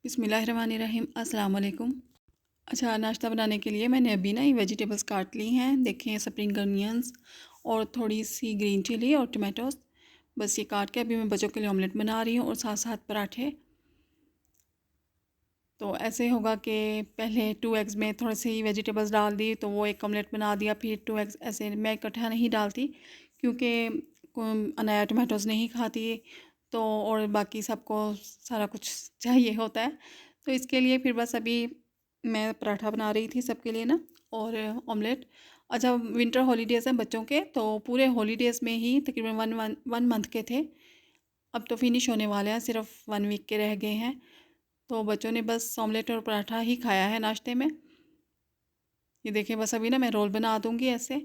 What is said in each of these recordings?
बिस्मिल्लाहिर्रहमानिर्रहीम अस्सलाम वालेकुम। अच्छा, नाश्ता बनाने के लिए मैंने अभी ना ये वेजिटेबल्स काट ली हैं। देखें, स्प्रिंग अनियंस और थोड़ी सी ग्रीन चिली और टमाटोस। बस ये काट के अभी मैं बच्चों के लिए ऑमलेट बना रही हूँ और साथ साथ पराठे। तो ऐसे होगा कि पहले 2 एग्स में थोड़ी सी वेजिटेबल्स डाल दी तो वो एक ऑमलेट बना दिया। फिर 2 एग्स ऐसे मैं इकट्ठा नहीं डालती क्योंकि अनाया टमाटोस नहीं खाती तो, और बाकी सबको सारा कुछ चाहिए होता है। तो इसके लिए फिर बस अभी मैं पराठा बना रही थी सबके लिए ना, और ऑमलेट। अच्छा, विंटर हॉलीडेज़ हैं बच्चों के, तो पूरे हॉलीडेज़ में ही तकरीबन वन मंथ के थे। अब तो फिनिश होने वाले हैं, सिर्फ 1 वीक के रह गए हैं। तो बच्चों ने बस ऑमलेट और पराठा ही खाया है नाश्ते में। ये देखें, बस अभी ना मैं रोल बना दूंगी ऐसे,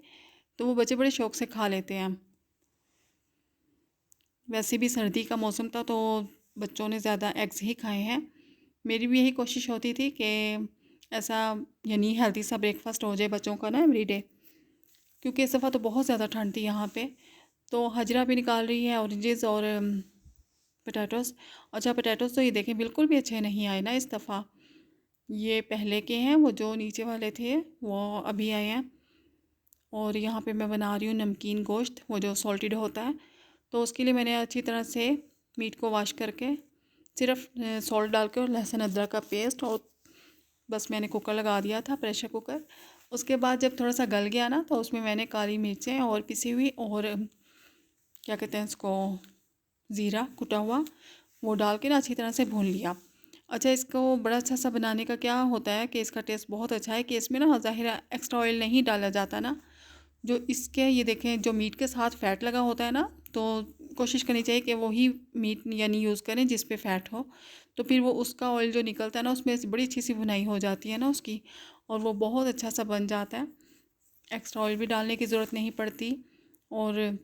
तो वो बच्चे बड़े शौक से खा लेते हैं। वैसे भी सर्दी का मौसम था तो बच्चों ने ज़्यादा एग्स ही खाए हैं। मेरी भी यही कोशिश होती थी कि ऐसा यानी हेल्दी सा ब्रेकफास्ट हो जाए बच्चों का ना एवरीडे, क्योंकि इस दफ़ा तो बहुत ज़्यादा ठंड थी यहाँ पे। तो हजरा भी निकाल रही है, ऑरेंजेस और पोटैटोस। अच्छा, पोटैटोस तो ये देखें बिल्कुल भी अच्छे नहीं आए ना इस दफ़ा। ये पहले के हैं, वो जो नीचे वाले थे वो अभी आए हैं। और यहाँ पे मैं बना रही हूँ नमकीन गोश्त, वो जो सॉल्टेड होता है। तो उसके लिए मैंने अच्छी तरह से मीट को वॉश करके सिर्फ सॉल्ट डाल के और लहसुन अदरक का पेस्ट, और बस मैंने कुकर लगा दिया था, प्रेशर कुकर। उसके बाद जब थोड़ा सा गल गया ना तो उसमें मैंने काली मिर्चें और पिसी हुई और क्या कहते हैं इसको, ज़ीरा कुटा हुआ, वो डाल के ना अच्छी तरह से भून लिया। अच्छा, इसको बड़ा अच्छा सा बनाने का क्या होता है कि इसका टेस्ट बहुत अच्छा है कि इसमें ना ज़ाहिर एक्स्ट्रा ऑयल नहीं डाला जाता ना। जो इसके ये देखें, जो मीट के साथ फ़ैट लगा होता है ना, तो कोशिश करनी चाहिए कि वही मीट यानी यूज़ करें जिस पे फ़ैट हो। तो फिर वो उसका ऑयल जो निकलता है ना, उसमें से बड़ी अच्छी सी भुनाई हो जाती है ना उसकी, और वो बहुत अच्छा सा बन जाता है। एक्स्ट्रा ऑयल भी डालने की ज़रूरत नहीं पड़ती, और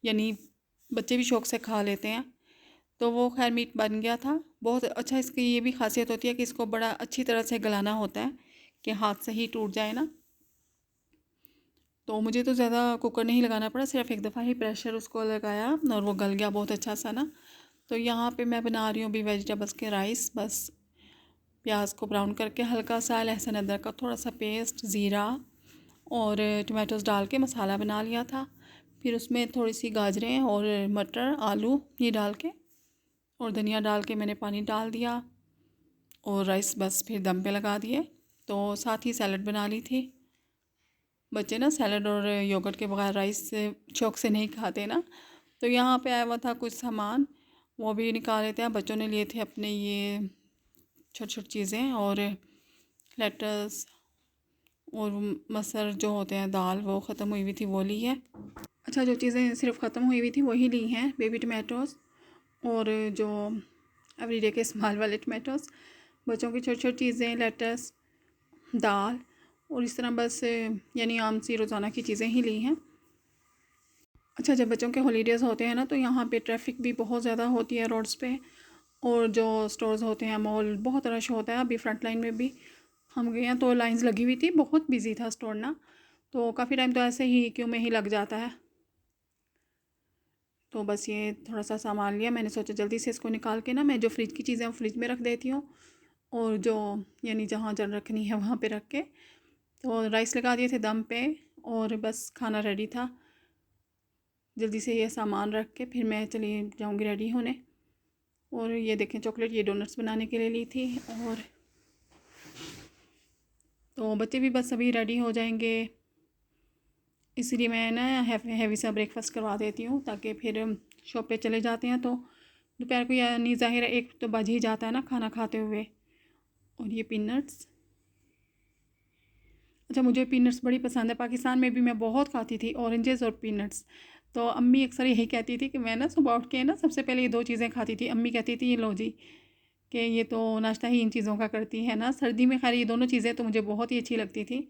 यानी बच्चे भी शौक से खा लेते हैं। तो वो खैर मीट बन गया था बहुत अच्छा। इसकी ये भी खासियत होती है कि इसको बड़ा अच्छी तरह से गलाना होता है कि हाथ से ही टूट जाए ना। तो मुझे तो ज़्यादा कुकर नहीं लगाना पड़ा, सिर्फ एक दफ़ा ही प्रेशर उसको लगाया और वो गल गया बहुत अच्छा सा ना। तो यहाँ पे मैं बना रही हूँ अभी वेजिटेबल्स के राइस। बस प्याज को ब्राउन करके हल्का सा लहसुन अदरक का थोड़ा सा पेस्ट, ज़ीरा और टमाटोस डाल के मसाला बना लिया था। फिर उसमें थोड़ी सी गाजरें और मटर आलू ये डाल के और धनिया डाल के मैंने पानी डाल दिया, और राइस बस फिर दम पे लगा दिए। तो साथ ही सैलड बना ली थी। बच्चे ना सैलड और योगर्ट के बगैर राइस शौक से नहीं खाते ना। तो यहाँ पे आया हुआ था कुछ सामान, वो भी निकाल लेते हैं। बच्चों ने लिए थे अपने ये छोटी छोटी चीज़ें, और लेटस और मसर जो होते हैं दाल, वो ख़त्म हुई हुई थी वो ली है। अच्छा, जो चीज़ें सिर्फ ख़त्म हुई हुई थी वही ली हैं, बेबी टमाटोस और जो एवरीडे के इस्तेमाल वाले टमाटोस। बच्चों की छोटी छोटी चीज़ें, लेटस, दाल, और इस तरह बस यानी आम सी रोज़ाना की चीज़ें ही ली हैं। अच्छा, जब बच्चों के हॉलीडेज़ होते हैं ना तो यहाँ पे ट्रैफिक भी बहुत ज़्यादा होती है रोड्स पे, और जो स्टोर्स होते हैं, मॉल, बहुत रश होता है। अभी फ्रंट लाइन में भी हम गए हैं तो लाइंस लगी हुई थी, बहुत बिजी था स्टोर ना। तो काफ़ी टाइम तो ऐसे ही क्यों में ही लग जाता है। तो बस ये थोड़ा सा सामान लिया, मैंने सोचा जल्दी से इसको निकाल के ना मैं जो फ्रिज की चीज़ें फ्रिज में रख देती हूँ, और जो यानी जहाँ जल रखनी है वहाँ पे रख के। तो राइस लगा दिए थे दम पे, और बस खाना रेडी था। जल्दी से ये सामान रख के फिर मैं चली जाऊँगी रेडी होने। और ये देखें, चॉकलेट ये डोनट्स बनाने के लिए ली थी। और तो बच्चे भी बस अभी रेडी हो जाएंगे, इसलिए मैं ना हैवी सा ब्रेकफास्ट करवा देती हूँ ताकि फिर शॉप पे चले जाते हैं तो दोपहर को यानी ज़ाहिर है 1 तो बज ही जाता है ना खाना खाते हुए। और ये पीनट्स, अच्छा मुझे पीनट्स बड़ी पसंद है, पाकिस्तान में भी मैं बहुत खाती थी ऑरेंजेस और पीनट्स। तो अम्मी अक्सर यही कहती थी कि मैं ना सुबह उठ के ना सबसे पहले ये 2 चीज़ें खाती थी। अम्मी कहती थी ये लो जी, कि ये तो नाश्ता ही इन चीज़ों का करती है ना। सर्दी में खैर ये दोनों चीज़ें तो मुझे बहुत ही अच्छी लगती थी।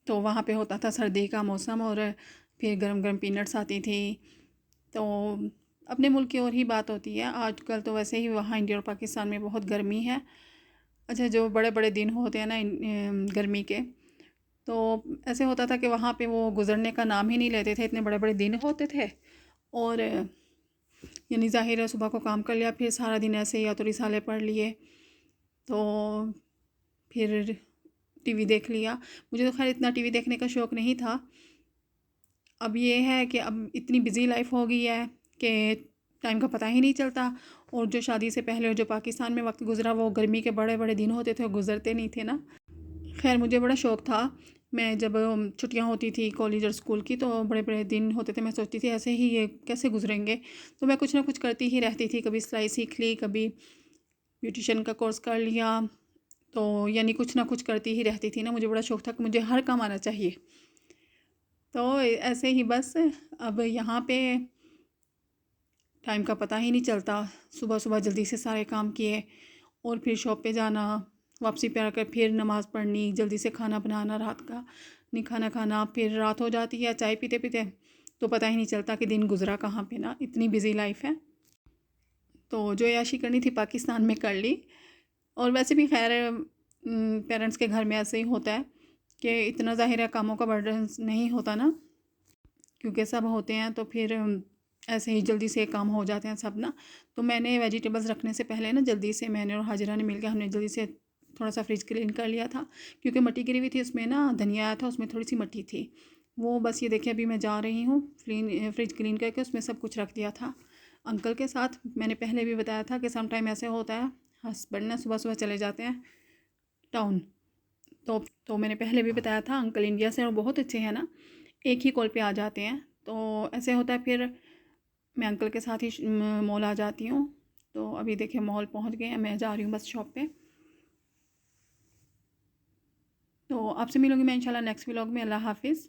तो वहाँ पे होता था सर्दी का मौसम, और फिर गरम गरम पीनट्स आती थी। तो अपने मुल्क की और ही बात होती है। आजकल तो वैसे ही वहाँ इंडिया और पाकिस्तान में बहुत गर्मी है। अच्छा, जो बड़े बड़े दिन होते हैं ना गर्मी के, तो ऐसे होता था कि वहाँ पे वो गुज़रने का नाम ही नहीं लेते थे, इतने बड़े बड़े दिन होते थे। और यानी ज़ाहिर है सुबह को काम कर लिया, फिर सारा दिन ऐसे या तो रिसाले पढ़ लिए तो फिर टीवी देख लिया। मुझे तो खैर इतना टीवी देखने का शौक़ नहीं था। अब ये है कि अब इतनी बिज़ी लाइफ हो गई है कि टाइम का पता ही नहीं चलता। और जो शादी से पहले जो पाकिस्तान में वक्त गुजरा, वो गर्मी के बड़े बड़े दिन होते थे, वो गुजरते नहीं थे ना। खैर मुझे बड़ा शौक़ था, मैं जब छुट्टियां होती थी कॉलेज और स्कूल की, तो बड़े बड़े दिन होते थे, मैं सोचती थी ऐसे ही ये कैसे गुजरेंगे। तो मैं कुछ ना कुछ करती ही रहती थी, कभी सिलाई सीख ली, कभी ब्यूटिशियन का कोर्स कर लिया, तो यानी कुछ ना कुछ करती ही रहती थी ना। मुझे बड़ा शौक़ था कि मुझे हर काम आना चाहिए। तो ऐसे ही बस अब यहाँ पे टाइम का पता ही नहीं चलता। सुबह सुबह जल्दी से सारे काम किए और फिर शॉप पे जाना, वापसी पे आकर फिर नमाज़ पढ़नी, जल्दी से खाना बनाना, रात का नहीं खाना खाना, फिर रात हो जाती है चाय पीते पीते, तो पता ही नहीं चलता कि दिन गुजरा कहाँ पे ना। इतनी बिज़ी लाइफ है। तो जो याशी करनी थी पाकिस्तान में कर ली। और वैसे भी खैर पेरेंट्स के घर में ऐसे ही होता है कि इतना ज़ाहिर है कामों का बर्डन नहीं होता ना, क्योंकि सब होते हैं तो फिर ऐसे ही जल्दी से काम हो जाते हैं सब ना। तो मैंने वेजिटेबल्स रखने से पहले ना जल्दी से मैंने और हाजिरा ने मिलकर हमने जल्दी से थोड़ा सा फ्रिज क्लीन कर लिया था, क्योंकि मट्टी गिरी हुई थी उसमें ना, धनिया आया था उसमें थोड़ी सी मट्टी थी। वो बस ये देखिए अभी मैं जा रही हूँ फ्रिज क्लीन करके उसमें सब कुछ रख दिया था। अंकल के साथ मैंने पहले भी बताया था कि सम टाइम ऐसे होता है, हस्बैंड ना सुबह सुबह चले जाते हैं टाउन। तो मैंने पहले भी बताया था, अंकल इंडिया से और बहुत अच्छे हैं ना, एक ही कॉल पे आ जाते हैं। तो ऐसे होता है, फिर मैं अंकल के साथ ही मॉल आ जाती हूँ। तो अभी देखिए मॉल पहुँच गए हैं, मैं जा रही हूँ बस शॉप पे। तो आपसे मिलूँगी मैं इंशाल्लाह नेक्स्ट व्लॉग में। अल्लाह हाफिज़।